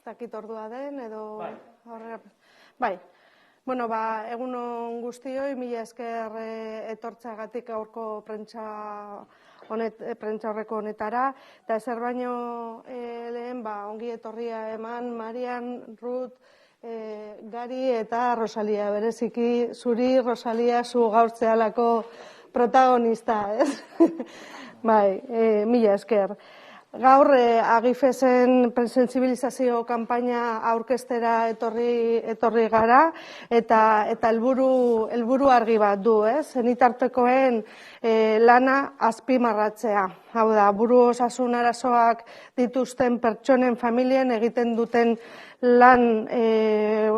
dakit ordua den, edo... Bai. Bueno, egun on guztioi, mila esker etortzeagatik gaurko prentsa horreko honetara, eta ezer baino lehen, ongi etorria eman Marian, Ruth, Gari eta Rosalia, bereziki zuri, Rosalia, zu gaurtzealako protagonista, ez? Bai, mila esker. Gaur, Agifesen sentsibilizazio kanpaina aurkeztera etorri gara, eta helburu argi bat du, ez? Senitartekoen lana azpimarratzea. Hau da, buru osasun arazoak dituzten pertsonen familien egiten duten lan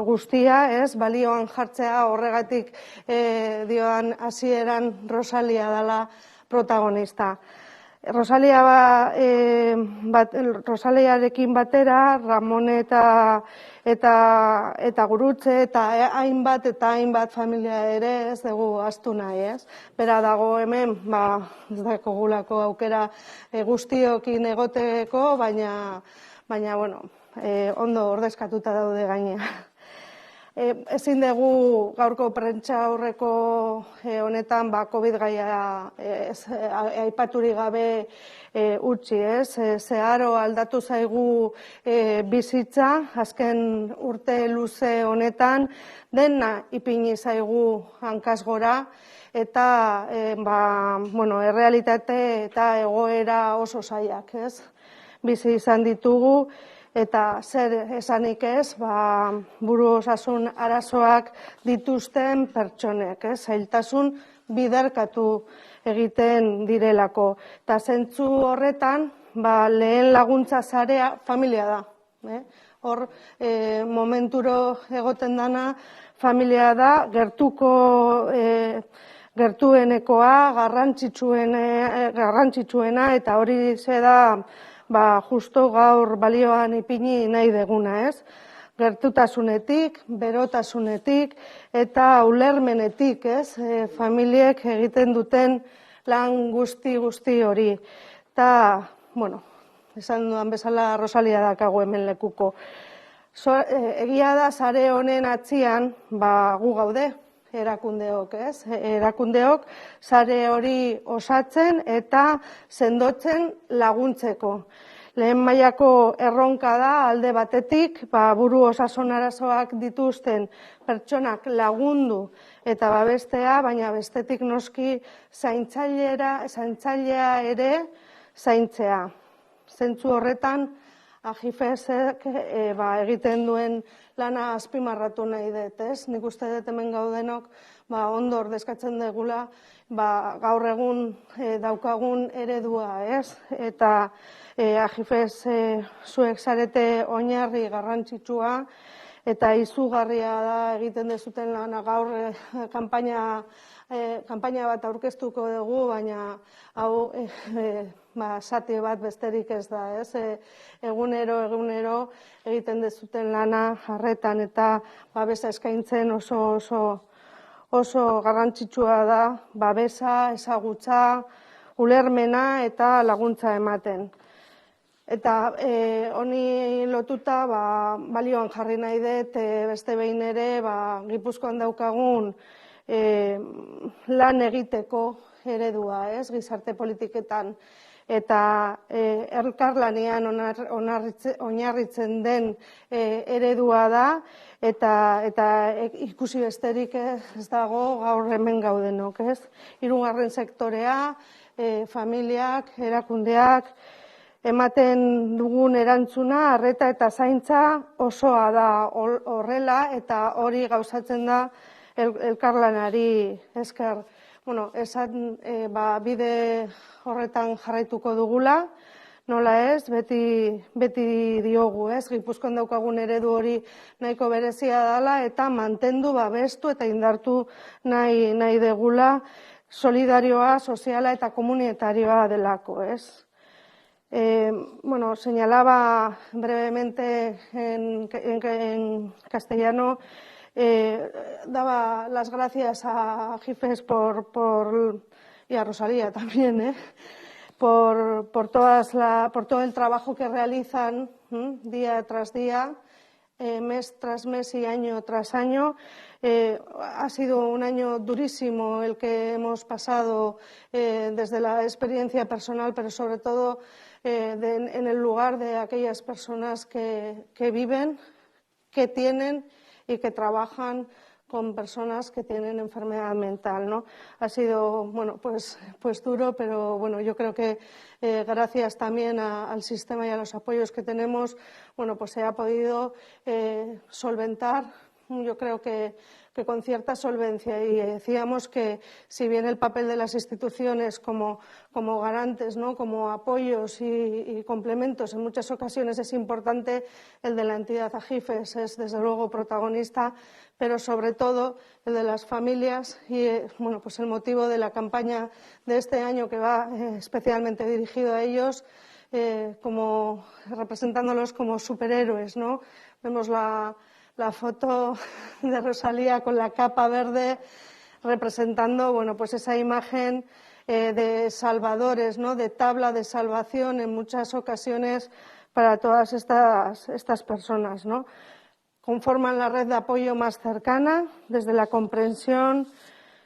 guztia, ez? Balioan jartzea, horregatik dioan hasieran Rosalia dela protagonista. Rosaliarekin batera, Ramon eta Gurutze eta hainbat familia ere ez dugu ahaztu nahi, ez? Bera dago hemen, ez dakogulako aukera guztiokin egoteko, baina, ondo ordezkatuta daude gainea. Ezin dugu gaurko prentsa aurreko honetan COVID gaia aipaturik gabe utzi, ez? Zeharo aldatu zaigu bizitza, azken urte luze honetan, dena ipini zaigu hankaz gora, eta errealitate eta egoera oso zailak, ez? Bizi izan ditugu, eta zer esanik ez, buru osasun arazoak dituzten pertsonek, ez? Zailtasun biderkatu egiten direlako. Eta zentzu horretan, lehen laguntza sarea familia da. Hor, momenturo egoten dana familia da, gertuenekoa, garrantzitsuena, eta hori da, justo gaur balioan ipini nahi deguna, ez? Gertutasunetik, berotasunetik eta ulermenetik, ez? Familiek egiten duten lan guzti hori. Eta, esan dudan bezala Rosalia dakago hemen lekuko. Egia da, sare honen atzian, gu gaude, erakundeok, ez? Erakundeok sare hori osatzen eta sendotzen laguntzeko. Lehen mailako erronka da alde batetik, buru osasun arazoak dituzten pertsonak lagundu eta babestea, baina bestetik noski zaintzailea ere zaintzea. Zentzu horretan, Agifesek egiten duen lana azpimarratu nahi dut, ez? Nik uste dut hemen gaudenok ondo ordezkatzen degula gaur egun daukagun eredua, ez? Eta Agifes zuek zarete oinarri garrantzitsua eta izugarria da egiten dezuten lana gaur kanpaina bat aurkeztuko dugu, baina hau zati bat besterik ez da, ez? Egunero egiten dezuten lana jarretan eta babesa eskaintzen oso garrantzitsua da, babesa, ezagutza, ulermena eta laguntza ematen. Eta honi lotuta balioan jarri nahi dut beste behin ere Gipuzkoan daukagun lan egiteko eredua, ez? Gizarte politiketan. Eta elkarlanean oinarritzen den eredua da, eta ikusi besterik ez dago gaur hemen gaudenok, ez? Hirugarren sektorea, familiak, erakundeak, ematen dugun erantzuna, arreta eta zaintza osoa da horrela, eta hori gauzatzen da elkarlanari esker. Esan bide horretan jarraituko dugula, nola ez, beti diogu, ez, Gipuzkoan daukagun eredu hori nahiko berezia dela, eta mantendu, babestu eta indartu nahi degula solidarioa, soziala eta komunitarioa delako, ez. Señalaba brevemente en castellano, daba las gracias a Agifes y a Rosalía también, por todo el trabajo que realizan día tras día, mes tras mes y año tras año. Ha sido un año durísimo el que hemos pasado desde la experiencia personal, pero sobre todo en el lugar de aquellas personas que viven, que tienen y que trabajan con personas que tienen enfermedad mental, ¿no? Ha sido, bueno, pues duro, pero bueno, yo creo que gracias también al sistema y a los apoyos que tenemos, bueno, pues se ha podido solventar, yo creo que con cierta solvencia, y decíamos que si bien el papel de las instituciones como garantes, ¿no?, como apoyos y complementos en muchas ocasiones es importante, el de la entidad AGIFES es desde luego protagonista, pero sobre todo el de las familias y bueno, pues el motivo de la campaña de este año, que va especialmente dirigido a ellos, como representándolos como superhéroes, ¿no? Vemos la foto de Rosalía con la capa verde representando, bueno, pues esa imagen de salvadores, ¿no?, de tabla de salvación en muchas ocasiones para todas estas personas, ¿no? Conforman la red de apoyo más cercana desde la comprensión,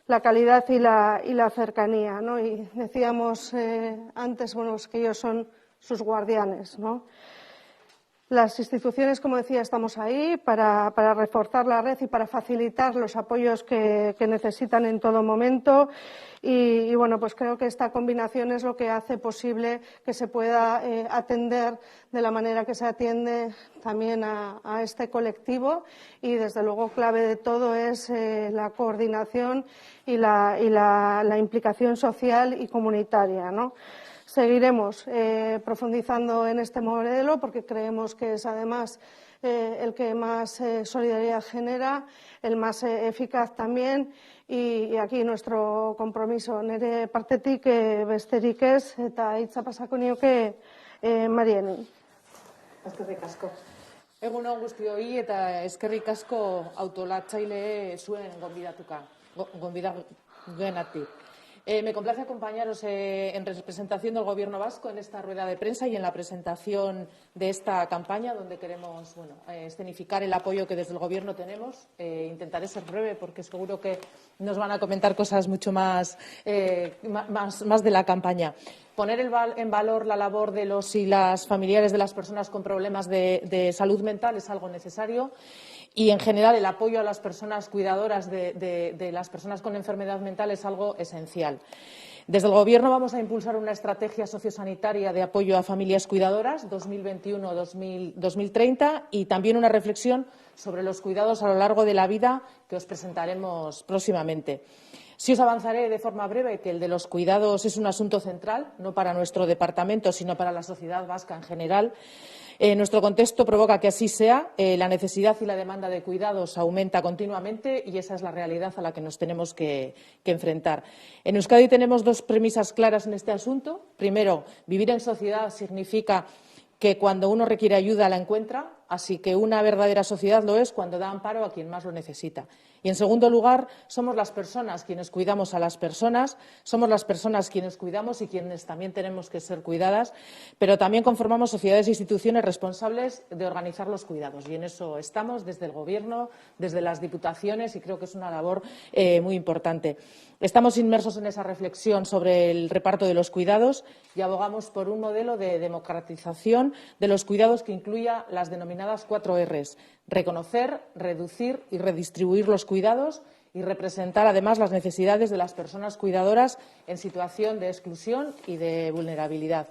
la calidad y la cercanía, ¿no? Y decíamos antes, bueno, pues que ellos son sus guardianes, ¿no? Las instituciones, como decía, estamos ahí para reforzar la red y para facilitar los apoyos que necesitan en todo momento. Y bueno, pues creo que esta combinación es lo que hace posible que se pueda atender de la manera que se atiende también a este colectivo. Y desde luego clave de todo es la coordinación y la implicación social y comunitaria, ¿no? Seguiremos profundizando en este modelo porque creemos que es además el que más solidaridad genera, el más eficaz también, y aquí nuestro compromiso. Nire partetik besterik ez eta hitza pasako nioke Marieni. Eskerrik asko. Egun on guztioi eta eskerrik asko autolatzaile zuen gonbidatugenatik. Me complace acompañaros en representación del Gobierno vasco en esta rueda de prensa y en la presentación de esta campaña, donde queremos escenificar el apoyo que desde el Gobierno tenemos. Intentaré ser breve porque seguro que nos van a comentar cosas mucho más de la campaña. Poner en valor la labor de los y las familiares de las personas con problemas de salud mental es algo necesario. Y, en general, el apoyo a las personas cuidadoras de las personas con enfermedad mental es algo esencial. Desde el Gobierno vamos a impulsar una estrategia sociosanitaria de apoyo a familias cuidadoras 2021-2030 y también una reflexión sobre los cuidados a lo largo de la vida que os presentaremos próximamente. Sí os avanzaré de forma breve que el de los cuidados es un asunto central, no para nuestro departamento, sino para la sociedad vasca en general. Nuestro contexto provoca que así sea. La necesidad y la demanda de cuidados aumenta continuamente y esa es la realidad a la que nos tenemos que enfrentar. En Euskadi tenemos dos premisas claras en este asunto. Primero, vivir en sociedad significa que cuando uno requiere ayuda la encuentra, así que una verdadera sociedad lo es cuando da amparo a quien más lo necesita. Y, en segundo lugar, somos las personas quienes cuidamos a las personas, somos las personas quienes cuidamos y quienes también tenemos que ser cuidadas, pero también conformamos sociedades e instituciones responsables de organizar los cuidados. Y en eso estamos desde el Gobierno, desde las diputaciones, y creo que es una labor muy importante. Estamos inmersos en esa reflexión sobre el reparto de los cuidados y abogamos por un modelo de democratización de los cuidados que incluya las denominadas 4 Rs: reconocer, reducir y redistribuir los cuidados y representar, además, las necesidades de las personas cuidadoras en situación de exclusión y de vulnerabilidad.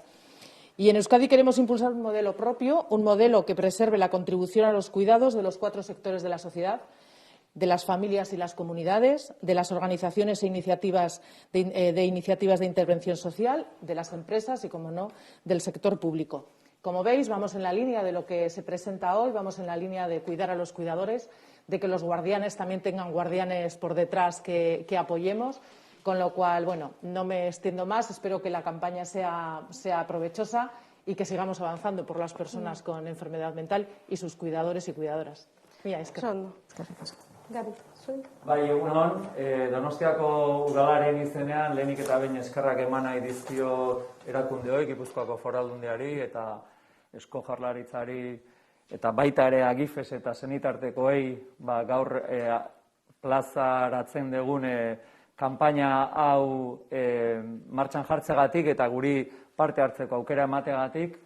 Y en Euskadi queremos impulsar un modelo propio, un modelo que preserve la contribución a los cuidados de los 4 sectores de la sociedad, de las familias y las comunidades, de las organizaciones e iniciativas de intervención social, de las empresas y, como no, del sector público. Como veis, vamos en la línea de lo que se presenta hoy, vamos en la línea de cuidar a los cuidadores, de que los guardianes también tengan guardianes por detrás que apoyemos, con lo cual, bueno, no me extiendo más, espero que la campaña sea provechosa y que sigamos avanzando por las personas con enfermedad mental y sus cuidadores y cuidadoras. Mira, es que... Gabi, zuen? Bai, egunon, Donostiako udalaren izenean lehenik eta behin eskerrak eman nahi dizkiot erakundeoi, Gipuzkoako Foru Aldundiari eta Eusko Jaurlaritzari eta baita ere Agifes eta senitartekoei gaur plazaratzen dugun kanpaina hau martxan jartzegatik eta guri parte hartzeko aukera emategatik.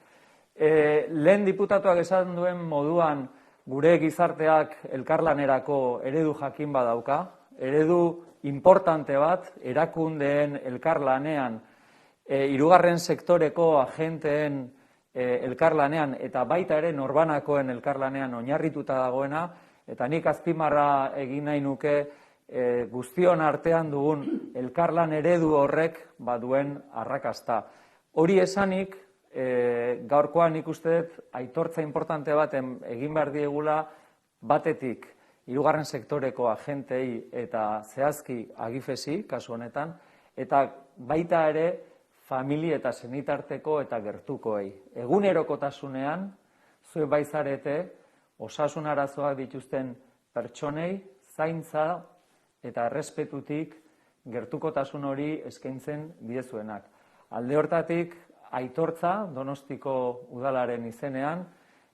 Lehen diputatuak esan duen moduan gure gizarteak elkarlanerako eredu jakin badauka, eredu importante bat, erakundeen elkarlanean, hirugarren sektoreko agenteen elkarlanean eta baita ere norbanakoen elkarlanean oinarrituta dagoena, eta nik azpimarra egin nahi nuke guztion artean dugun elkarlan eredu horrek baduen arrakasta. Hori esanik, gaurkoan nik uste dut aitortza importante bat egin behar diegula batetik hirugarren sektoreko agentei eta zehazki Agifesi, kasu honetan, eta baita ere familia eta senitarteko eta gertukoei. Egunerokotasunean, zuen baizarete, osasun arazoak dituzten pertsonei, zaintza eta errespetutik gertukotasun hori eskaintzen diezuenak. Alde hortatik, aitortza Donostiko udalaren izenean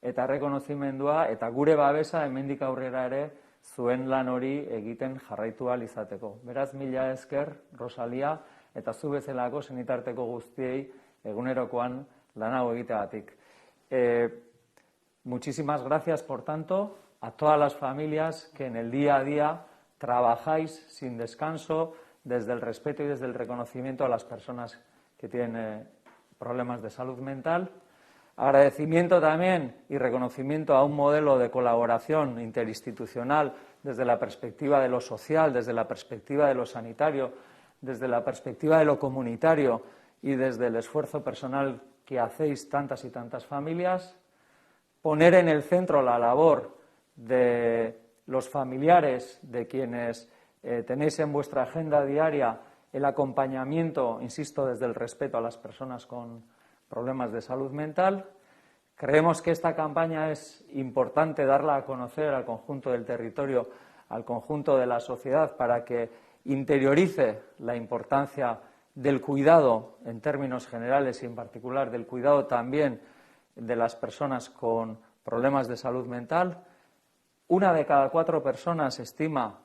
eta errekonozimendua eta gure babesa hemendik aurrera ere zuen lan hori egiten jarraitu ahal izateko. Beraz, mila esker, Rosalia, eta zu bezalako senitarteko guztiei egunerokoan lan hau egiteagatik. Muchísimas gracias, por tanto, a todas las familias que en el día a día trabajáis sin descanso desde el respeto y desde el reconocimiento a las personas que tienen problemas de salud mental. Agradecimiento también y reconocimiento a un modelo de colaboración interinstitucional desde la perspectiva de lo social, desde la perspectiva de lo sanitario, desde la perspectiva de lo comunitario y desde el esfuerzo personal que hacéis tantas y tantas familias. Poner en el centro la labor de los familiares, de quienes tenéis en vuestra agenda diaria el acompañamiento, insisto, desde el respeto a las personas con problemas de salud mental. Creemos que esta campaña es importante darla a conocer al conjunto del territorio, al conjunto de la sociedad, para que interiorice la importancia del cuidado en términos generales y en particular del cuidado también de las personas con problemas de salud mental. 1 de cada 4 personas, se estima,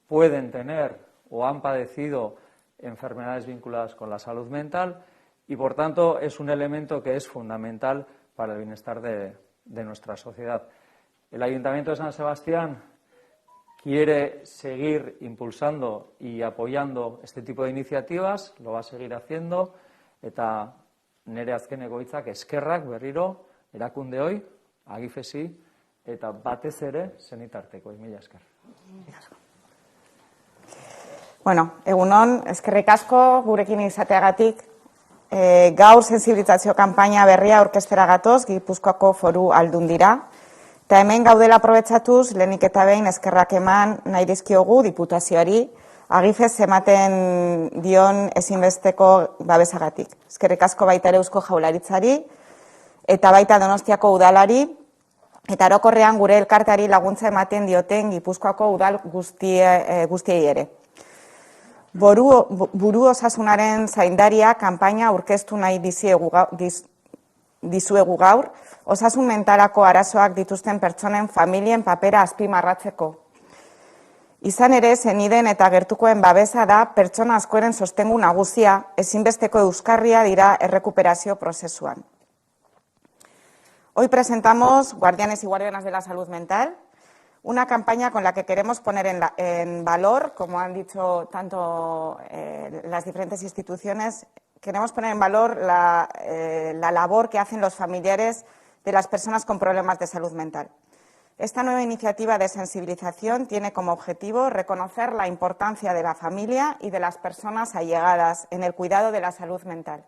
pueden tener o han padecido enfermedades vinculadas con la salud mental y, por tanto, es un elemento que es fundamental para el bienestar de nuestra sociedad. El Ayuntamiento de San Sebastián quiere seguir impulsando y apoyando este tipo de iniciativas, lo va a seguir haciendo, eta nire azkeneko hitzak eskerrak berriro erakundeoi, Agifesi, eta batez ere senitartekoei. Mila esker. Bueno, egunon, eskerrik asko gurekin izateagatik. Gaur sensibilizazio kanpaina berria aurkeztera gatoz, Gipuzkoako Foru Aldundira. Eta hemen gaudela aprobetxatuz, lehenik eta behin eskerrak eman nahi dizkiogu diputazioari, Agifes ematen dion ezinbesteko babesagatik. Eskerrik asko baita ere Eusko Jaurlaritzari eta baita Donostiako udalari, eta orokorrean gure elkarteari laguntza ematen dioten Gipuzkoako udal guztiei ere. Buru osasunaren zaindaria kanpaina aurkeztu nahi dizuegu gaur, osasun mentalako arazoak dituzten pertsonen familien papera azpimarratzeko. Izan ere, senideen eta gertukoen babesa da pertsona askoren sostengu nagusia, ezinbesteko euskarria dira errekuperazio prozesuan. Hoy presentamos Guardianes y Guardianas de la Salud Mental, una campaña con la que queremos poner en valor, como han dicho tanto las diferentes instituciones, queremos poner en valor la labor que hacen los familiares de las personas con problemas de salud mental. Esta nueva iniciativa de sensibilización tiene como objetivo reconocer la importancia de la familia y de las personas allegadas en el cuidado de la salud mental.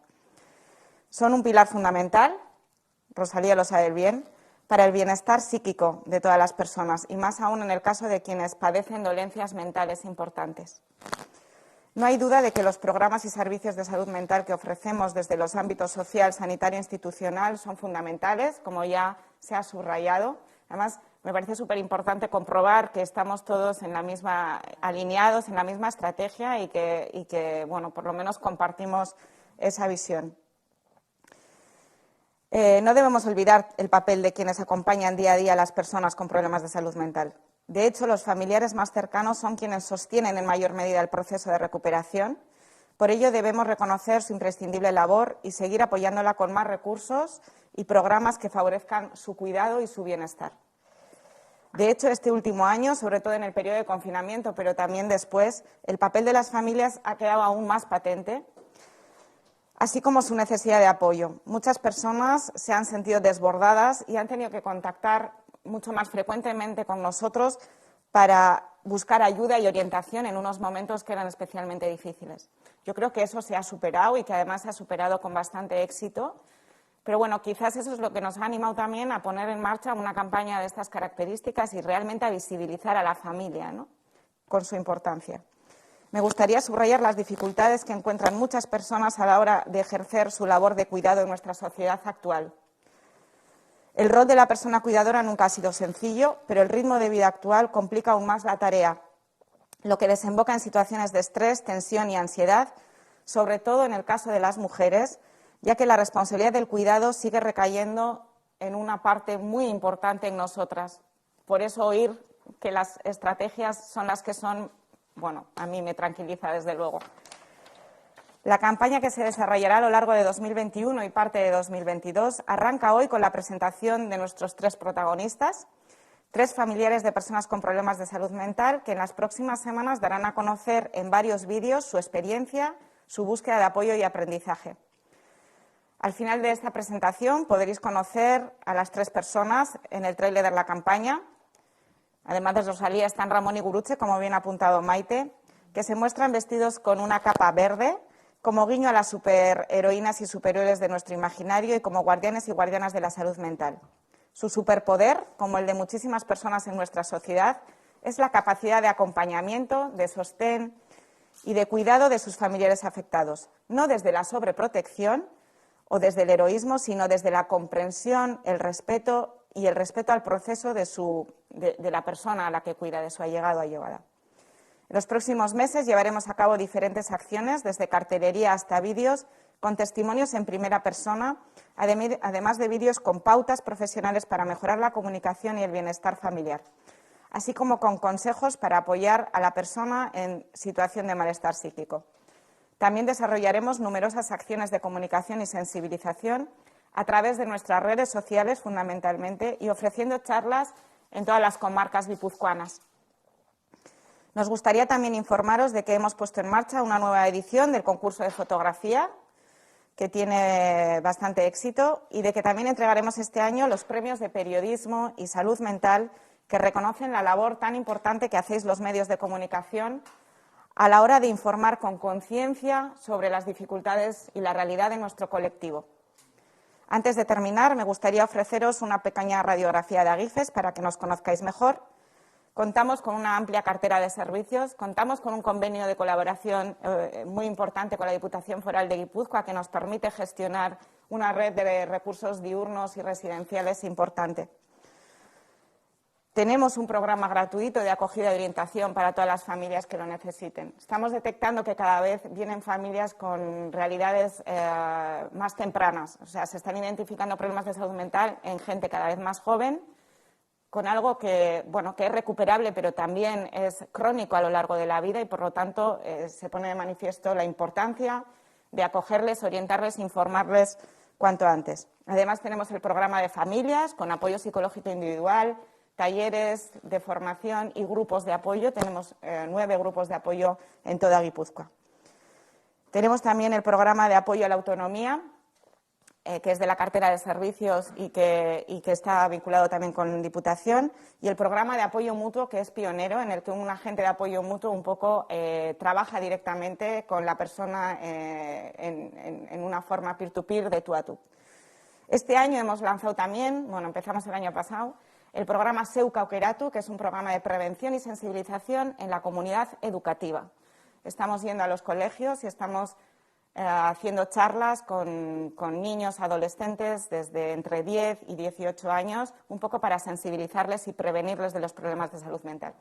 Son un pilar fundamental, Rosalía lo sabe bien, para el bienestar psíquico de todas las personas y más aún en el caso de quienes padecen dolencias mentales importantes. No hay duda de que los programas y servicios de salud mental que ofrecemos desde los ámbitos social, sanitario e institucional son fundamentales, como ya se ha subrayado. Además, Me parece súper importante comprobar que estamos todos alineados en la misma estrategia y que, bueno, por lo menos compartimos esa visión. No debemos olvidar el papel de quienes acompañan día a día a las personas con problemas de salud mental. De hecho, los familiares más cercanos son quienes sostienen en mayor medida el proceso de recuperación. Por ello, debemos reconocer su imprescindible labor y seguir apoyándola con más recursos y programas que favorezcan su cuidado y su bienestar. De hecho, este último año, sobre todo en el periodo de confinamiento, pero también después, el papel de las familias ha quedado aún más patente, así como su necesidad de apoyo. Muchas personas se han sentido desbordadas y han tenido que contactar mucho más frecuentemente con nosotros para buscar ayuda y orientación en unos momentos que eran especialmente difíciles. Yo creo que eso se ha superado y que además se ha superado con bastante éxito. Pero bueno, quizás eso es lo que nos ha animado también a poner en marcha una campaña de estas características y realmente a visibilizar a la familia, ¿no?, con su importancia. Me gustaría subrayar las dificultades que encuentran muchas personas a la hora de ejercer su labor de cuidado en nuestra sociedad actual. El rol de la persona cuidadora nunca ha sido sencillo, pero el ritmo de vida actual complica aún más la tarea, lo que desemboca en situaciones de estrés, tensión y ansiedad, sobre todo en el caso de las mujeres, ya que la responsabilidad del cuidado sigue recayendo en una parte muy importante en nosotras. Por eso oír que las estrategias son las que son, bueno, a mí me tranquiliza desde luego. La campaña que se desarrollará a lo largo de 2021 y parte de 2022 arranca hoy con la presentación de nuestros 3 protagonistas, 3 familiares de personas con problemas de salud mental que en las próximas semanas darán a conocer en varios vídeos su experiencia, su búsqueda de apoyo y aprendizaje. Al final de esta presentación podréis conocer a las 3 personas en el tráiler de la campaña. Además de Rosalía están Ramón y Guruche, como bien ha apuntado Maite, que se muestran vestidos con una capa verde, como guiño a las superheroínas y superhéroes de nuestro imaginario y como guardianes y guardianas de la salud mental. Su superpoder, como el de muchísimas personas en nuestra sociedad, es la capacidad de acompañamiento, de sostén y de cuidado de sus familiares afectados, no desde la sobreprotección o desde el heroísmo, sino desde la comprensión, el respeto y el respeto al proceso de la persona a la que cuida, de su allegado o allegada. En los próximos meses llevaremos a cabo diferentes acciones, desde cartelería hasta vídeos, con testimonios en primera persona, además de vídeos con pautas profesionales para mejorar la comunicación y el bienestar familiar, así como con consejos para apoyar a la persona en situación de malestar psíquico. También desarrollaremos numerosas acciones de comunicación y sensibilización a través de nuestras redes sociales, fundamentalmente, y ofreciendo charlas en todas las comarcas guipuzcoanas. Nos gustaría también informaros de que hemos puesto en marcha una nueva edición del concurso de fotografía, que tiene bastante éxito, y de que también entregaremos este año los premios de periodismo y salud mental que reconocen la labor tan importante que hacéis los medios de comunicación a la hora de informar con conciencia sobre las dificultades y la realidad de nuestro colectivo. Antes de terminar, me gustaría ofreceros una pequeña radiografía de Agifes para que nos conozcáis mejor. Contamos con una amplia cartera de servicios, contamos con un convenio de colaboración muy importante con la Diputación Foral de Guipúzcoa que nos permite gestionar una red de recursos diurnos y residenciales importante. Tenemos un programa gratuito de acogida y orientación para todas las familias que lo necesiten. Estamos detectando que cada vez vienen familias con realidades más tempranas. O sea, se están identificando problemas de salud mental en gente cada vez más joven, con algo que, bueno, que es recuperable, pero también es crónico a lo largo de la vida y, por lo tanto, se pone de manifiesto la importancia de acogerles, orientarles, informarles cuanto antes. Además, tenemos el programa de familias con apoyo psicológico individual, talleres de formación y grupos de apoyo. Tenemos 9 grupos de apoyo en toda Guipúzcoa. Tenemos también el programa de apoyo a la autonomía, que es de la cartera de servicios y que está vinculado también con Diputación, y el programa de apoyo mutuo, que es pionero, en el que un agente de apoyo mutuo un poco trabaja directamente con la persona en una forma peer-to-peer, de tú a tú. Este año hemos lanzado también, bueno, empezamos el año pasado, el programa Zeuka Aukeratu, que es un programa de prevención y sensibilización en la comunidad educativa. Estamos yendo a los colegios y estamos haciendo charlas con niños, adolescentes desde entre 10 y 18 años, un poco para sensibilizarles y prevenirles de los problemas de salud mental.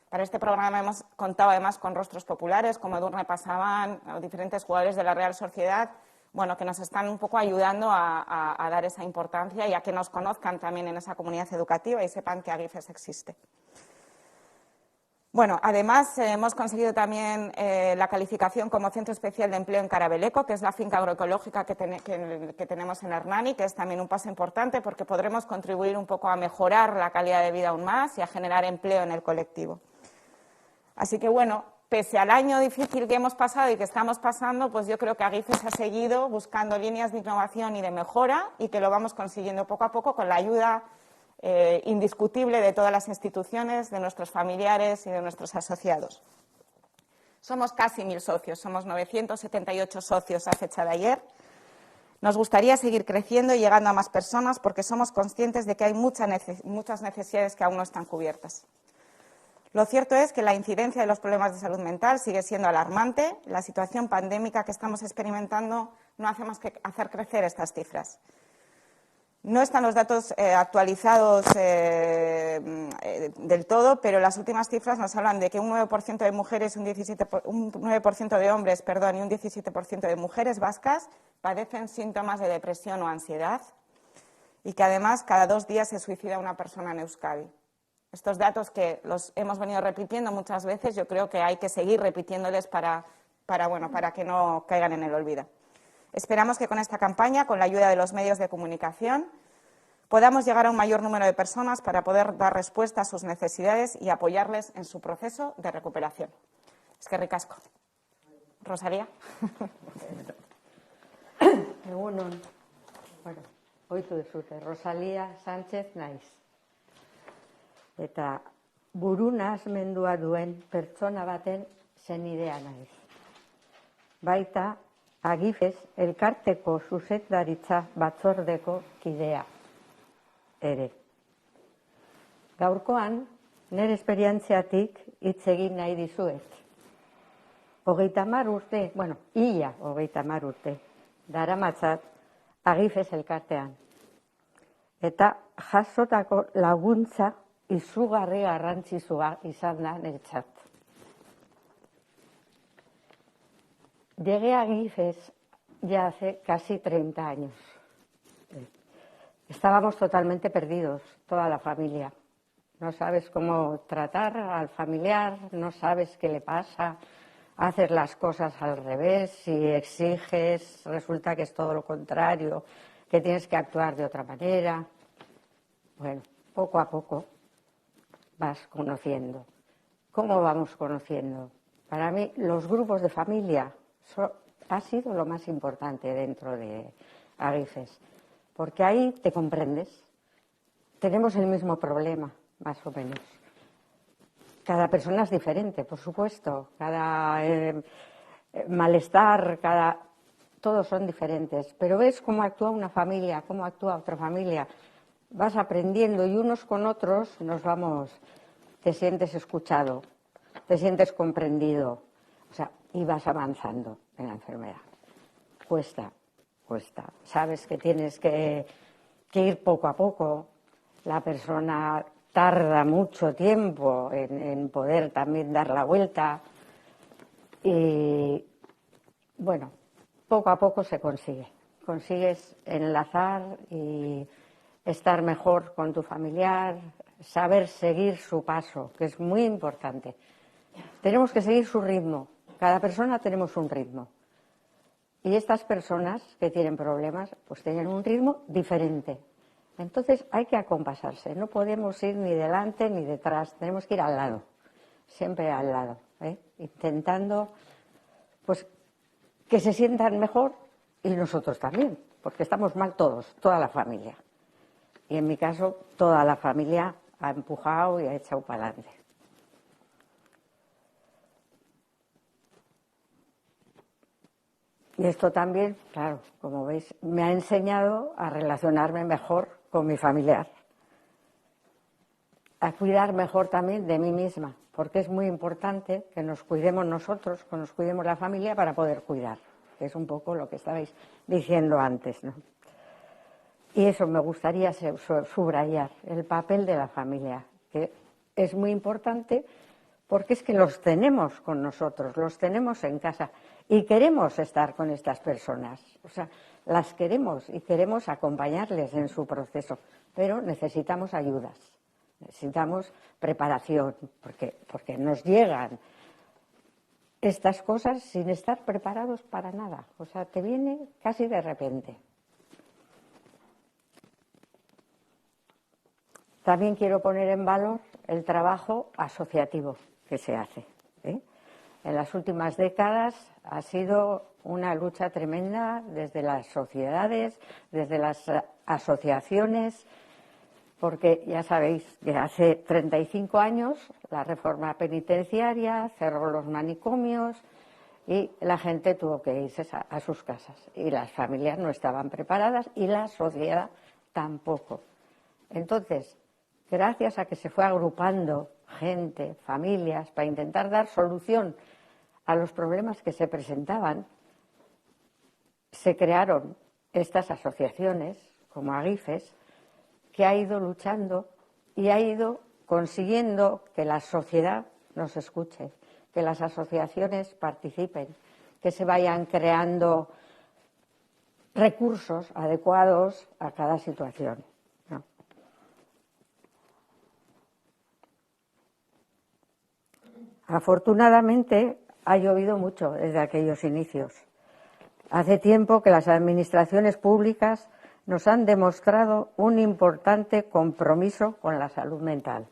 Para este programa hemos contado además con rostros populares como Edurne Pasaban o diferentes jugadores de la Real Sociedad, bueno, que nos están un poco ayudando a dar esa importancia y a que nos conozcan también en esa comunidad educativa y sepan que AGIFES existe. Bueno, además hemos conseguido también la calificación como Centro Especial de Empleo en Carabeleco, que es la finca agroecológica que tenemos en Hernani, que es también un paso importante porque podremos contribuir un poco a mejorar la calidad de vida aún más y a generar empleo en el colectivo. Así que, bueno, pese al año difícil que hemos pasado y que estamos pasando, pues yo creo que AGIFES ha seguido buscando líneas de innovación y de mejora y que lo vamos consiguiendo poco a poco con la ayuda indiscutible de todas las instituciones, de nuestros familiares y de nuestros asociados. Somos casi 1000 socios, somos 978 socios a fecha de ayer. Nos gustaría seguir creciendo y llegando a más personas porque somos conscientes de que hay muchas necesidades que aún no están cubiertas. Lo cierto es que la incidencia de los problemas de salud mental sigue siendo alarmante. La situación pandémica que estamos experimentando no hace más que hacer crecer estas cifras. No están los datos actualizados del todo, pero las últimas cifras nos hablan de que un 9% de mujeres, un 9% de hombres, perdón, y un 17% de mujeres vascas padecen síntomas de depresión o ansiedad y que además cada 2 días se suicida una persona en Euskadi. Estos datos que los hemos venido repitiendo muchas veces, yo creo que hay que seguir repitiéndoles para que no caigan en el olvido. Esperamos que con esta campaña, con la ayuda de los medios de comunicación, podamos llegar a un mayor número de personas para poder dar respuesta a sus necesidades y apoyarles en su proceso de recuperación. Eskerrik asko. Rosalía. Egunon. Bueno, oitu duzute, Rosalía Sánchez naiz. Eta buru nahasmendua duen pertsona baten senidea naiz. Baita AGIFES elkarteko zuzendaritza batzordeko kidea ere. Gaurkoan, nire esperientziatik hitz egin nahi dizuet. 30 urte, ia 30 urte, daramatzat AGIFES elkartean. Eta jasotako laguntza izugarri garrantzitsua izan da niretzat. Llegué a AGIFES ya hace casi 30 años. Estábamos totalmente perdidos, toda la familia. No sabes cómo tratar al familiar, no sabes qué le pasa, haces las cosas al revés, si exiges, resulta que es todo lo contrario, que tienes que actuar de otra manera. Bueno, poco a poco vas conociendo. ¿Cómo vamos conociendo? Para mí, los grupos de familia ha sido lo más importante dentro de AGIFES, porque ahí te comprendes. Tenemos el mismo problema, más o menos. Cada persona es diferente, por supuesto, cada malestar, todos son diferentes, pero ves cómo actúa una familia, cómo actúa otra familia, vas aprendiendo y unos con otros te sientes escuchado, te sientes comprendido, y vas avanzando en la enfermedad. Cuesta. Sabes que tienes que ir poco a poco. La persona tarda mucho tiempo en poder también dar la vuelta. Y, bueno, poco a poco se consigue. Consigues enlazar y estar mejor con tu familiar, saber seguir su paso, que es muy importante. Tenemos que seguir su ritmo. Cada persona tenemos un ritmo. Y estas personas que tienen problemas, pues tienen un ritmo diferente. Entonces hay que acompasarse. No podemos ir ni delante ni detrás. Tenemos que ir al lado. Siempre al lado. Intentando pues que se sientan mejor y nosotros también. Porque estamos mal todos, toda la familia. Y en mi caso, toda la familia ha empujado y ha echado para adelante. Y esto también, claro, como veis, me ha enseñado a relacionarme mejor con mi familiar, a cuidar mejor también de mí misma, porque es muy importante que nos cuidemos nosotros, que nos cuidemos la familia para poder cuidar. que es un poco lo que estabais diciendo antes, ¿no? Y eso me gustaría subrayar, el papel de la familia, que es muy importante porque es que los tenemos con nosotros, los tenemos en casa y queremos estar con estas personas. O sea, las queremos y queremos acompañarles en su proceso, pero necesitamos ayudas, necesitamos preparación, porque nos llegan estas cosas sin estar preparados para nada. O sea, te viene casi de repente. También quiero poner en valor el trabajo asociativo que se hace, ¿eh? En las últimas décadas ha sido una lucha tremenda desde las sociedades, desde las asociaciones, porque ya sabéis que hace 35 años la reforma penitenciaria cerró los manicomios y la gente tuvo que irse a sus casas. Y las familias no estaban preparadas y la sociedad tampoco. Entonces, gracias a que se fue agrupando gente, familias, para intentar dar solución a los problemas que se presentaban, se crearon estas asociaciones, como AGIFES, que ha ido luchando y ha ido consiguiendo que la sociedad nos escuche, que las asociaciones participen, que se vayan creando recursos adecuados a cada situación, ¿no? Afortunadamente ha llovido mucho desde aquellos inicios. Hace tiempo que las administraciones públicas nos han demostrado un importante compromiso con la salud mental.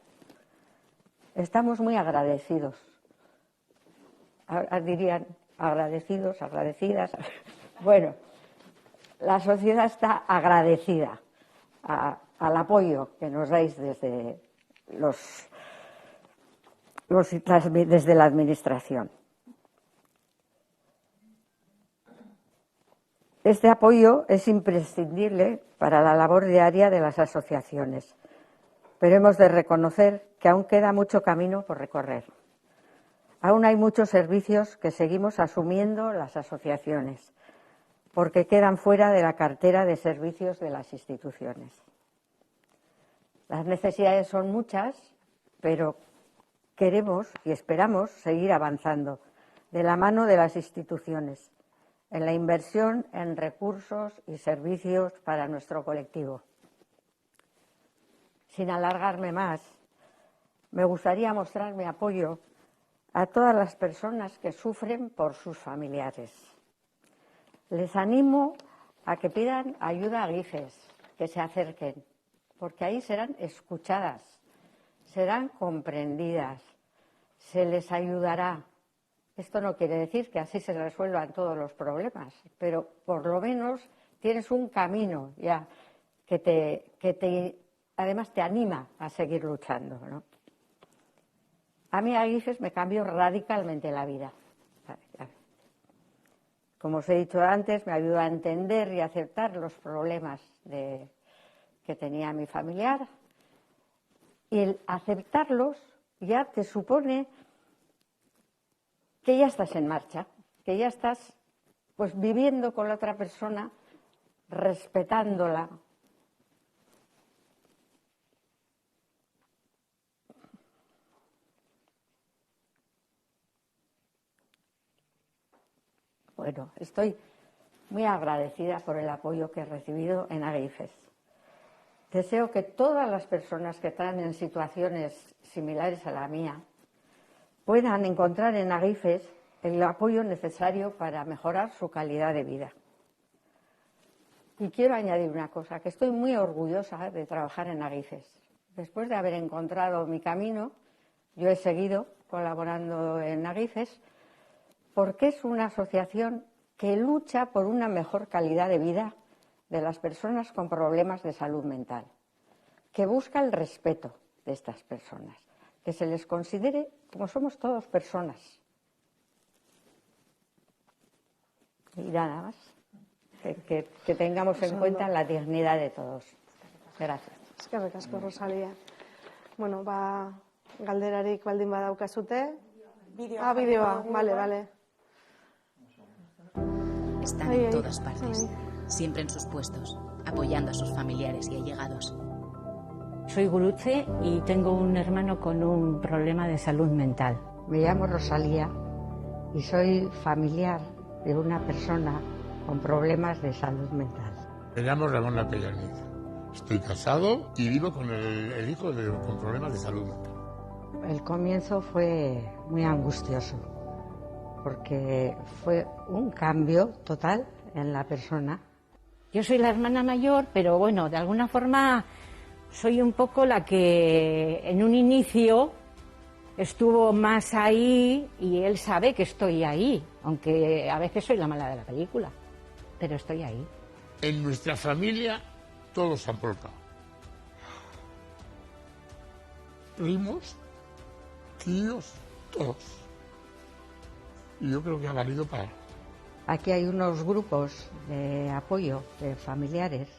Estamos muy agradecidos. Dirían agradecidos, agradecidas. Bueno, la sociedad está agradecida al apoyo que nos dais desde desde la administración. Este apoyo es imprescindible para la labor diaria de las asociaciones, pero hemos de reconocer que aún queda mucho camino por recorrer. Aún hay muchos servicios que seguimos asumiendo las asociaciones, porque quedan fuera de la cartera de servicios de las instituciones. Las necesidades son muchas, pero queremos y esperamos seguir avanzando de la mano de las instituciones en la inversión en recursos y servicios para nuestro colectivo. Sin alargarme más, me gustaría mostrar mi apoyo a todas las personas que sufren por sus familiares. Les animo a que pidan ayuda a AGIFES, que se acerquen, porque ahí serán escuchadas, serán comprendidas, se les ayudará. Esto no quiere decir que así se resuelvan todos los problemas, pero por lo menos tienes un camino ya que además te anima a seguir luchando, ¿no? A mí AGIFES me cambió radicalmente la vida. Como os he dicho antes, me ayudó a entender y aceptar los problemas que tenía mi familiar. Y el aceptarlos ya te supone que ya estás en marcha, que ya estás pues viviendo con la otra persona, respetándola. Bueno, estoy muy agradecida por el apoyo que he recibido en AGIFES. Deseo que todas las personas que están en situaciones similares a la mía puedan encontrar en AGIFES el apoyo necesario para mejorar su calidad de vida. Y quiero añadir una cosa, que estoy muy orgullosa de trabajar en AGIFES. Después de haber encontrado mi camino, yo he seguido colaborando en AGIFES porque es una asociación que lucha por una mejor calidad de vida de las personas con problemas de salud mental, que busca el respeto de estas personas, que se les considere como somos todos personas. Y nada más, que tengamos en cuenta la dignidad de todos. Gracias. Eskerrik asko, Rosalia. Bueno, galderarik baldin badaukazute. Bideoa, vale. están en todas partes, siempre en sus puestos, apoyando a sus familiares y allegados. Soy Gurutze y tengo un hermano con un problema de salud mental. Me llamo Rosalía y soy familiar de una persona con problemas de salud mental. Me llamo Ramón Lapellanit. Estoy casado y vivo con el hijo con problemas de salud mental. El comienzo fue muy angustioso porque fue un cambio total en la persona. Yo soy la hermana mayor, pero bueno, de alguna forma soy un poco la que en un inicio estuvo más ahí y él sabe que estoy ahí, aunque a veces soy la mala de la película, pero estoy ahí. En nuestra familia todos se han volcado. Primos, tíos, todos. Y yo creo que ha valido para... Aquí hay unos grupos de apoyo de familiares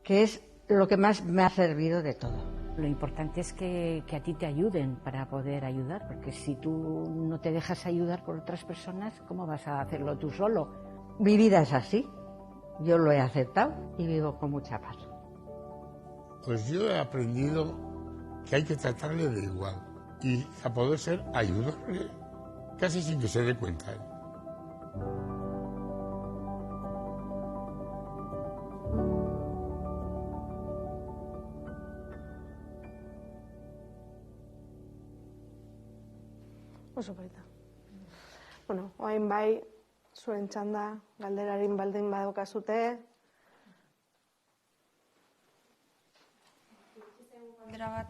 que es lo que más me ha servido de todo. Lo importante es que a ti te ayuden para poder ayudar, porque si tú no te dejas ayudar por otras personas, ¿cómo vas a hacerlo tú solo? Mi vida es así, yo lo he aceptado y vivo con mucha paz. Pues yo he aprendido que hay que tratarle de igual y a poder ser ayudarle casi sin que se dé cuenta. Oso baita. Bueno, orain bai, zuen txanda, galderarin baldin badaukazute. Galdera bat,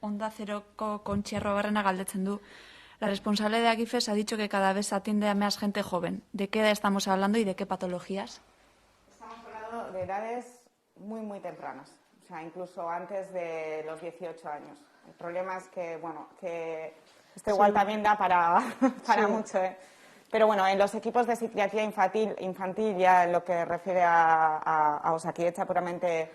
Onda Zeroko Kontxi Arrobarrena galdetzen du. La responsable de Agifes ha dicho que cada vez atiende a más gente joven. ¿De qué edad estamos hablando y de qué patologías? Estamos hablando de edades muy, muy tempranas. O sea, incluso antes de los 18 años. El problema es que, bueno, que esto igual también da para mucho, ¿eh? Pero bueno, en los equipos de psiquiatría infantil ya en lo que refiere a Osakidetza puramente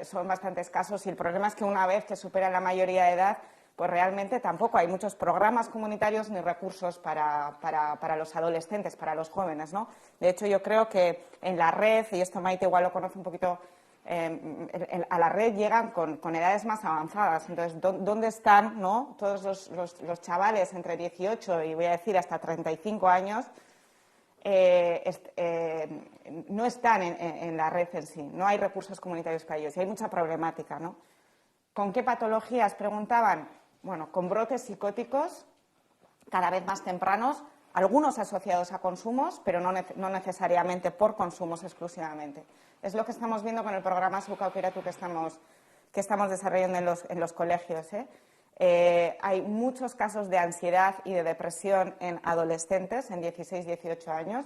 son bastante escasos y el problema es que una vez que superan la mayoría de edad, pues realmente tampoco hay muchos programas comunitarios ni recursos para los adolescentes, para los jóvenes, ¿no? De hecho, yo creo que en la red, y esto Maite igual lo conoce un poquito, a la red llegan con edades más avanzadas. Entonces, ¿dónde están, no, todos los chavales entre 18 y voy a decir hasta 35 años? No están en la red en sí, no hay recursos comunitarios para ellos y hay mucha problemática, ¿no? ¿Con qué patologías preguntaban? Bueno, con brotes psicóticos cada vez más tempranos, algunos asociados a consumos, pero no necesariamente por consumos exclusivamente. Es lo que estamos viendo con el programa Zuka Aukeratu que estamos desarrollando en los colegios, ¿eh? Hay muchos casos de ansiedad y de depresión en adolescentes en 16-18 años.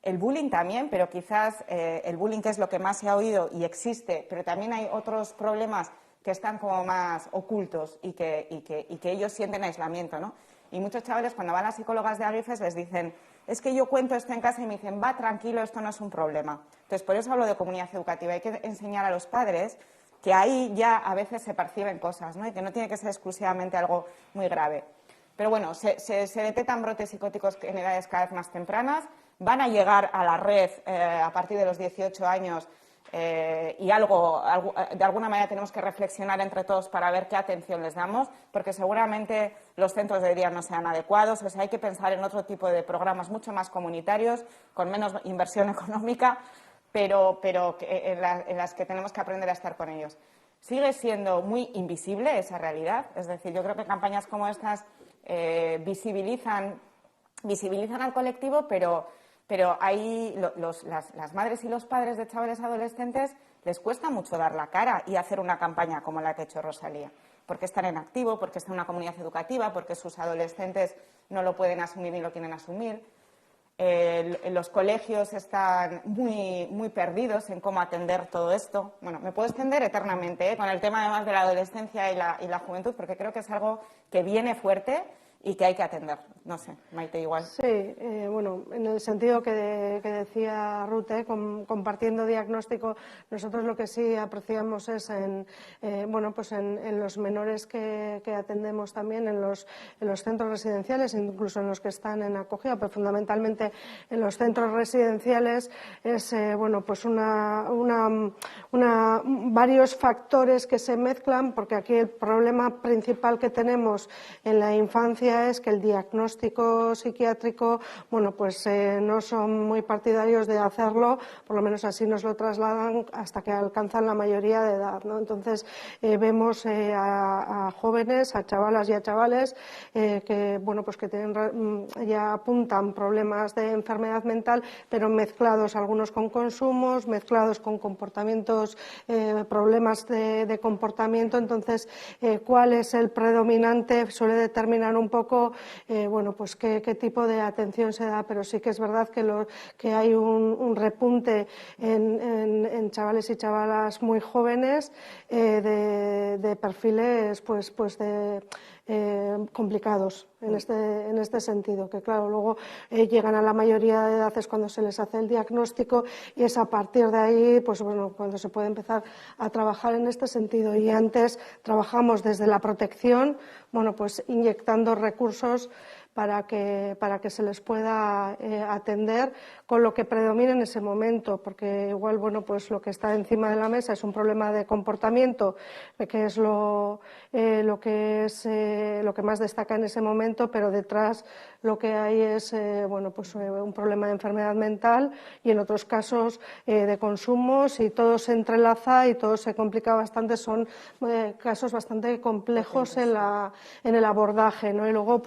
El bullying también, pero quizás el bullying, que es lo que más se ha oído y existe, pero también hay otros problemas que están como más ocultos y que ellos sienten aislamiento, ¿no? Y muchos chavales cuando van a las psicólogas de Agifes les dicen, es que yo cuento esto en casa y me dicen, va, tranquilo, esto no es un problema. Entonces, por eso hablo de comunidad educativa. Hay que enseñar a los padres que ahí ya a veces se perciben cosas, ¿no? Y que no tiene que ser exclusivamente algo muy grave. Pero bueno, se detectan brotes psicóticos en edades cada vez más tempranas, van a llegar a la red a partir de los 18 años y de alguna manera tenemos que reflexionar entre todos para ver qué atención les damos, porque seguramente los centros de día no sean adecuados, o sea, hay que pensar en otro tipo de programas mucho más comunitarios, con menos inversión económica, pero en las que tenemos que aprender a estar con ellos. Sigue siendo muy invisible esa realidad, es decir, yo creo que campañas como estas visibilizan al colectivo, pero ahí las madres y los padres de chavales adolescentes les cuesta mucho dar la cara y hacer una campaña como la que ha hecho Rosalía, porque están en activo, porque están en una comunidad educativa, porque sus adolescentes no lo pueden asumir ni lo quieren asumir. Los colegios están muy, muy perdidos en cómo atender todo esto. Bueno, me puedo extender eternamente con el tema además de la adolescencia y la juventud, porque creo que es algo que viene fuerte y que hay que atender. No sé, Maite, igual. Sí, bueno, en el sentido que decía Ruth, compartiendo diagnóstico, nosotros lo que sí apreciamos es en los menores que atendemos también en los centros residenciales, incluso en los que están en acogida, pero fundamentalmente en los centros residenciales es varios factores que se mezclan, porque aquí el problema principal que tenemos en la infancia es que el diagnóstico psiquiátrico, no son muy partidarios de hacerlo, por lo menos así nos lo trasladan hasta que alcanzan la mayoría de edad, ¿no? Entonces vemos a jóvenes, a chavalas y a chavales que tienen, ya apuntan problemas de enfermedad mental, pero mezclados algunos con consumos, mezclados con comportamientos, problemas de comportamiento. Entonces, ¿cuál es el predominante? Suele determinar un poco qué tipo de atención se da, pero sí que es verdad que hay un repunte en chavales y chavalas muy jóvenes de perfiles complicados en este sentido, que claro, luego llegan a la mayoría de edades cuando se les hace el diagnóstico y es a partir de ahí cuando se puede empezar a trabajar en este sentido. Y antes trabajamos desde la protección, inyectando recursos para que se les pueda atender con lo que predomina en ese momento, porque igual lo que está encima de la mesa es un problema de comportamiento, que es lo que más destaca en ese momento, pero detrás lo que hay es un problema de enfermedad mental y en otros casos de consumos, y todo se entrelaza y todo se complica bastante. Son casos bastante complejos en el abordaje, ¿no? Y luego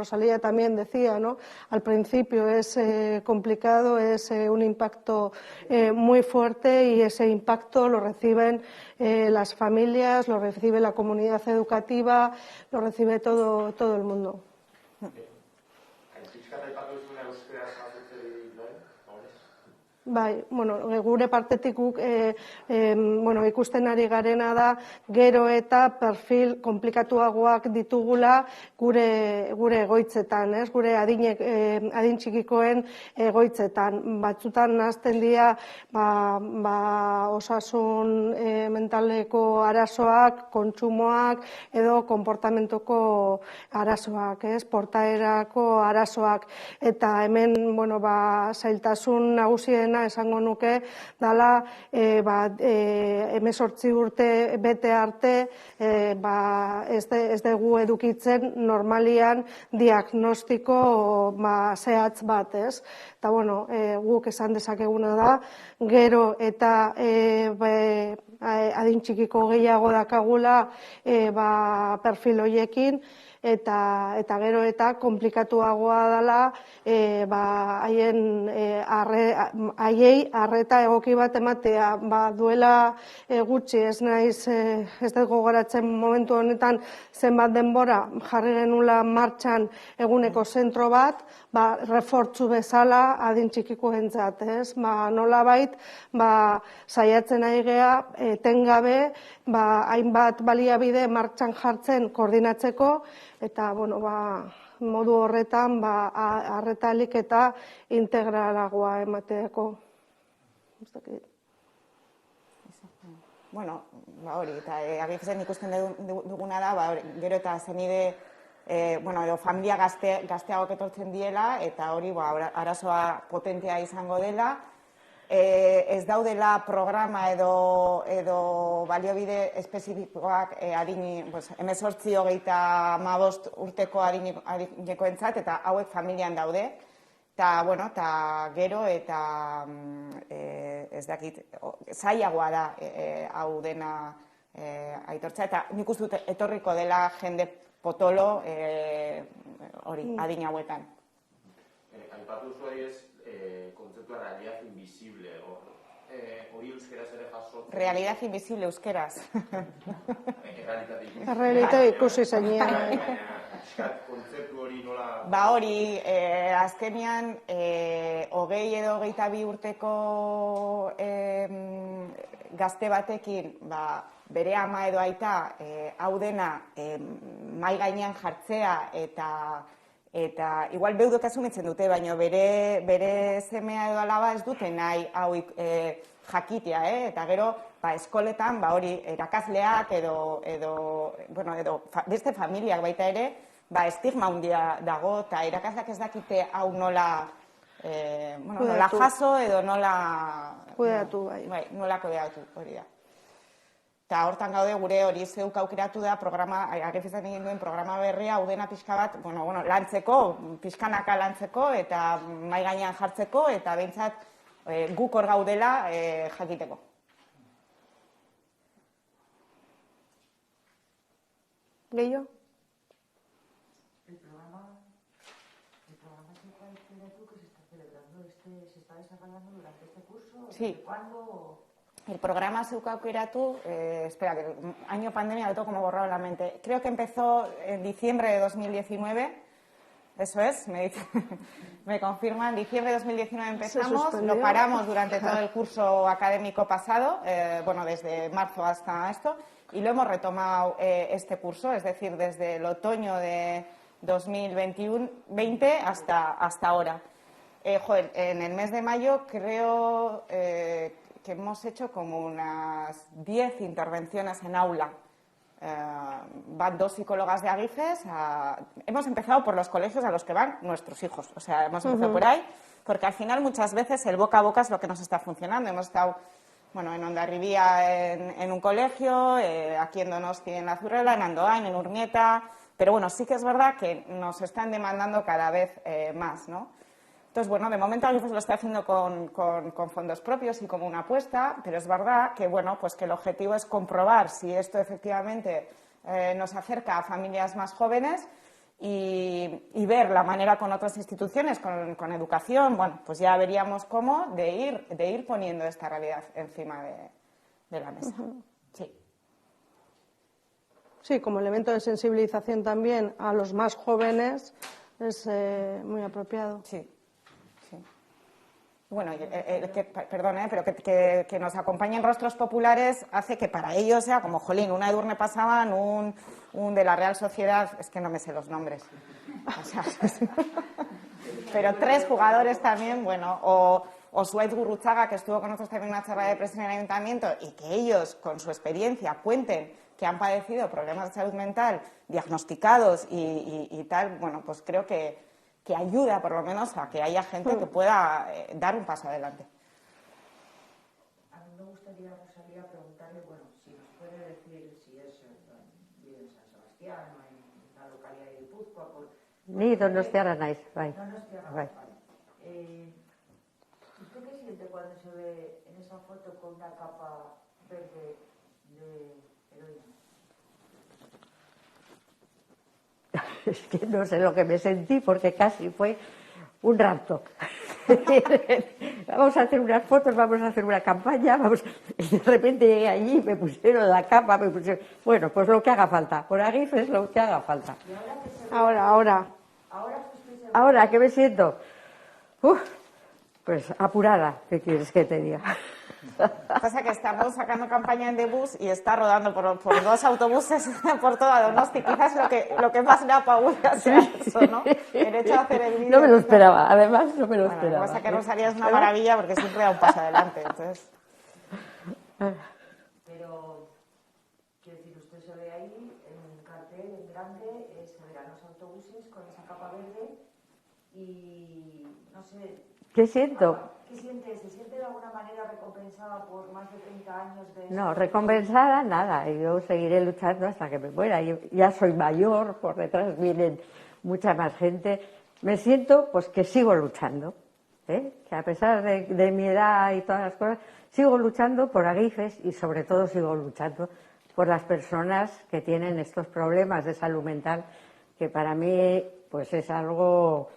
Rosalía también decía, ¿no? Al principio es complicado, es un impacto muy fuerte, y ese impacto lo reciben las familias, lo recibe la comunidad educativa, lo recibe todo el mundo. Bai, gure partetik guk ikusten ari garena da gero eta perfil komplikatuagoak ditugula gure egoitzetan, gure adin txikikoen egoitzetan. Batzutan nazten dira osasun mentaleko arazoak, kontsumoak edo konportamentuko arazoak, portaerako arazoak, eta hemen zailtasun nagusien esango nuke dala 18 urte bete arte ez dugu edukitzen normalian diagnostiko zehatz bat, ez? Eta guk esan dezakeguna da, gero eta adin txikiko gehiago dakagula perfil horiekin, eta gero eta komplikatuagoa dela haiei arreta egoki bat ematea. Duela gutxi, ez dut gogoratzen momentu honetan zenbat denbora jarri genula martxan eguneko zentro bat, refortzu bezala adin txikikoentzat, ez? Nolabait saiatzen ari gea etengabe hainbat baliabide martxan jartzen koordinatzeko, eta modu horretan arretalik eta integralagoa emateako. Hori, eta agitzen ikusten duguna da, gero eta zenide edo familia gazteagoak etortzen diela, eta hori arazoa potentea izango dela. Ez daudela programa edo baliabide espezifikoak 18-25 urteko adinekoentzat, eta hauek familian daude. Eta gero eta ez dakit, zailagoa da hau dena aitortza, eta nik uste dut etorriko dela jende potolo adin hauetan. Aipatu zuei ez kontzeptua realidad invisible, hori euskeraz ere jasotzen. Realidad invisible euskeraz. Realite ikusi zeinean. Kontzeptu hori nola... Hori, azkenean, 20 edo 22 urteko gazte batekin bere ama edo aita hau dena mai gainean jartzea eta igual beudok asumitzen dute, baina bere semea edo alaba ez dute nahi hau jakitea, eta gero eskoletan hori erakasleak edo beste familiak baita ere, estigma handia dago, eta erakasleak ez dakite hau nola jaso edo nola kudeatu, nola kudeatu, hori da. Eta hortan gaude gure hori zeuk aukeratu da programa, Agifezen egin duen programa berria, hau dena pixka bat, lantzeko, pixkanaka lantzeko, eta mai gainean jartzeko, eta behintzat guk hor gaudela jakiteko. Gehiago? El programa que se está celebrando, se está desarrollando durante este curso. Sí. ¿Cuándo? El programa Zeuk aukeratu, espera, que año pandemia lo tengo como borrado en la mente. Creo que empezó en diciembre de 2019. Eso es, me confirman, en diciembre de 2019 empezamos, lo paramos durante todo el curso académico pasado, desde marzo hasta esto, y lo hemos retomado este curso, es decir, desde el otoño de 2020 hasta ahora. En el mes de mayo creo que hemos hecho como unas 10 intervenciones en aula. Van 2 psicólogas de Agifes. Hemos empezado por los colegios a los que van nuestros hijos. O sea, hemos empezado por ahí, porque al final muchas veces el boca a boca es lo que nos está funcionando. Hemos estado en Hondarribía en un colegio, aquí en Donosti en La Zurrela, en Andoain, en Urnieta. Pero sí que es verdad que nos están demandando cada vez más, ¿no? Entonces, de momento Agifes lo está haciendo con fondos propios y como una apuesta, pero es verdad que, que el objetivo es comprobar si esto efectivamente nos acerca a familias más jóvenes y ver la manera con otras instituciones, con educación, pues ya veríamos cómo de ir poniendo esta realidad encima de la mesa. Sí. Sí, como elemento de sensibilización también a los más jóvenes es muy apropiado. Sí. Pero que nos acompañen rostros populares hace que para ellos sea como, jolín, una Edurne pasaban, un de la Real Sociedad, es que no me sé los nombres. Pero 3 jugadores también, o Suez Gurruchaga, que estuvo con nosotros también en una charla de presión en el ayuntamiento, y que ellos, con su experiencia, cuenten que han padecido problemas de salud mental diagnosticados y tal, pues creo que ayuda por lo menos a que haya gente que pueda dar un paso adelante. A mí me gustaría, Rosalía, preguntarle, si nos puede decir si vive en San Sebastián o en la localidad de Guipúzcoa. Ni Donostiarra naiz, bai. Bai. ¿Usted qué siente cuando se ve en esa foto con una capa verde de heroína? Es que no sé lo que me sentí porque casi fue un rapto. Vamos a hacer unas fotos, vamos a hacer una campaña, y de repente llegué allí, me pusieron la capa, pues lo que haga falta, por Agifes lo que haga falta. Ahora, ¿qué me siento? Pues apurada, ¿qué quieres que te diga? Pasa que estamos sacando campaña en Debus y está rodando por 2 autobuses por toda Donosti. Quizás lo que más le apabula sea eso, ¿no? El hecho de hacer el vídeo. No me lo esperaba, además no me lo esperaba. Lo que pasa es que Rosalía es una maravilla porque siempre da un paso adelante, entonces. Pero, quiero decir, usted se ve ahí en un cartel en grande, se verán los autobuses con esa capa verde y, no sé... ¿Qué siento? ¿Qué siente? ¿Se siente de alguna manera recompensada por más de 30 años de... No, recompensada nada, yo seguiré luchando hasta que me muera. Yo ya soy mayor, por detrás vienen mucha más gente. Me siento que sigo luchando, que a pesar de mi edad y todas las cosas, sigo luchando por Agifes y sobre todo sigo luchando por las personas que tienen estos problemas de salud mental, que para mí es algo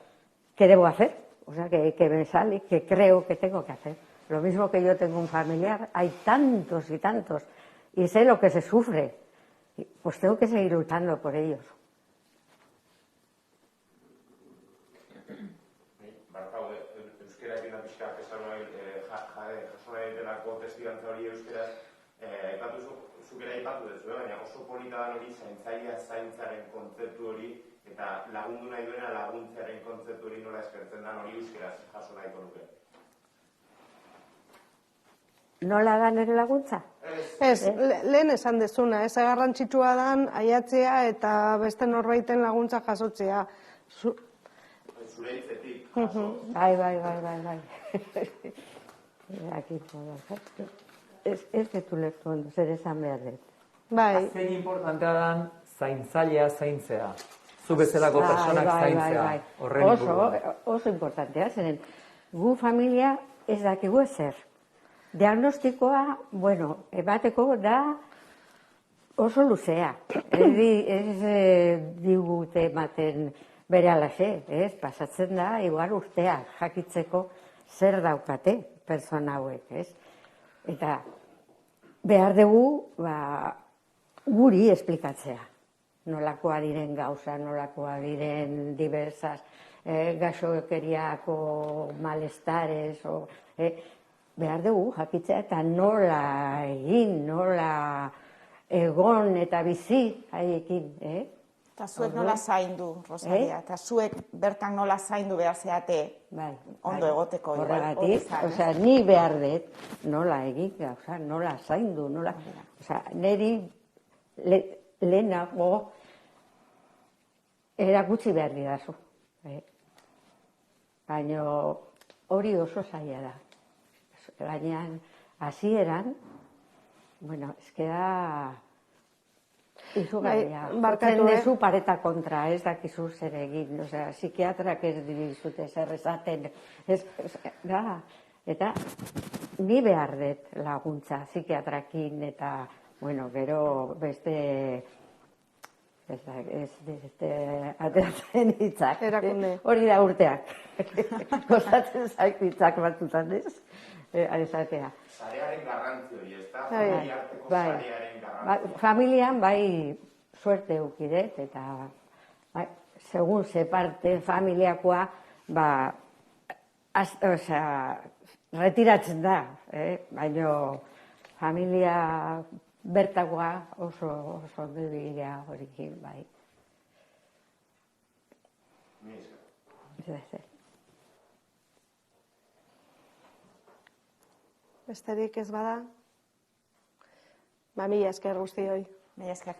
que debo hacer. O sea, que me sale, que creo que tengo que hacer. Lo mismo que yo tengo un familiar, hay tantos y tantos, y sé lo que se sufre, pues tengo que seguir luchando por ellos. Euskera egin da pixka esan nahi, jaso nahi delako testigantzan laguntza hori euskeraz, zukera aipatu duzu, baina oso polita da hori zaintzailea zaintzaren kontzeptu hori, eta lagundu nahi duena laguntzaren kontzeptu hori nola eskertzen da hori euskeraz jaso nahiko nuke. Nola da nire laguntza? Ez, lehen esan dezuna, ez garrantzitsua dan aiatzea eta beste norbaiten laguntza jasotzea. Zure hitzetik jaso. Bai. Ez detu lektu ondo, zer esan behar dut. Bai. Zein importantea dan zaintzailea zaintzea. Zu bezalako personak zaintzea. Horren inguruan. Oso importantea, zeren gu familia ez dakigu ezer. Diagnostikoa, emateko da oso luzea. Ez digute ematen bere alaxe, pasatzen da, igual urteak jakitzeko zer daukate pertsona hauek, ez? Eta behar dugu guri esplikatzea. Nolakoa diren gauza, nolakoa diren diversas gaixokeriako malestares, behar dugu jakitzea eta nola egin, nola egon eta bizi haiekin, Eta zuek nola zaindu, Rosaria, eta zuek bertan nola zaindu behar zeate ondo egoteko. Horregatik, ni behar dut nola egin, nola zaindu, niri lehenago erakutsi behar didazu. Baina hori oso zaila da. Gainean, hasieran, eskeda izugarria. Barkatu dezu pareta kontra, ez dakizu zer egin. Psikiatrak ez dizute zer esaten. Eta ni behar dut laguntza psikiatrakin eta, gero beste ateratzen hitzak. Hori da urteak. Kostatzen zaik hitzak batzutan, ez? Arezatea. Sarearen garrantzi hori, ez da? Familiarteko sarearen garrantzi. Familian, suerte eukidet, eta segun ze parte familiakoa, retiratzen da, baina familia bertakoa oso bidea horikin, bai. Besterik ez bada? Mila esker guztioi. Mila esker.